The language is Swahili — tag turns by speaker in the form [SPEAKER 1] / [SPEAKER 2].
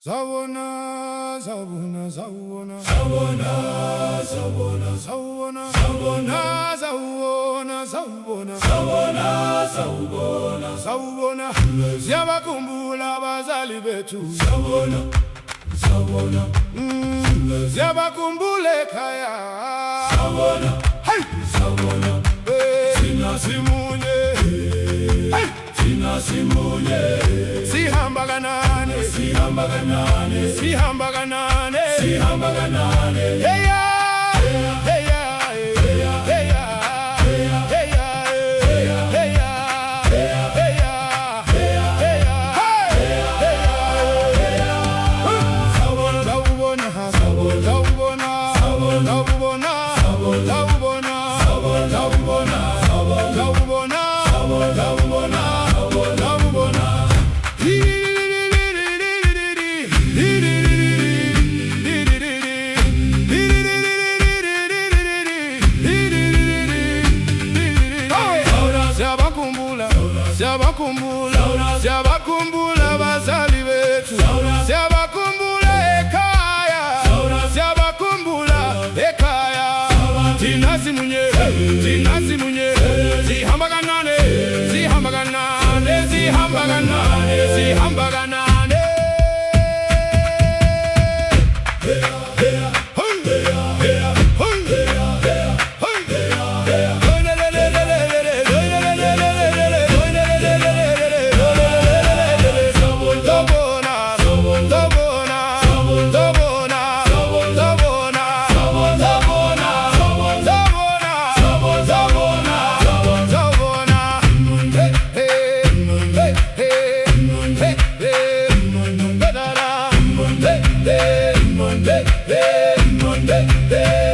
[SPEAKER 1] Zabona, zabona, zabona, zabona, zabona, zabona, zabona, zabona, zabona, zabona, zabona, zabona. Siyabakhumbula abazali bethu. Zabona, zabona. Siyabakhumbula ekhaya. Zabona, hey, zabona. Thina simunye, hey, thina simunye. Sihamba kanane, sihamba kanane, sihamba kanane, sihamba kanane. Hey ya, hey ya, hey ya, hey ya, hey ya, hey ya, hey ya, hey ya, hey ya, hey ya, hey ya. Zabona, zabona, zabona, zabona, zabona, zabona, zabona, zabona, zabona. Siyabakhumbula, siyabakhumbula abazali bethu. Siyabakhumbula ekhaya, siyabakhumbula ekhaya. Thina simunye, thina simunye. Sihamba kanane, sihamba kanane, sihamba kanane, sihamba kanane. Monday.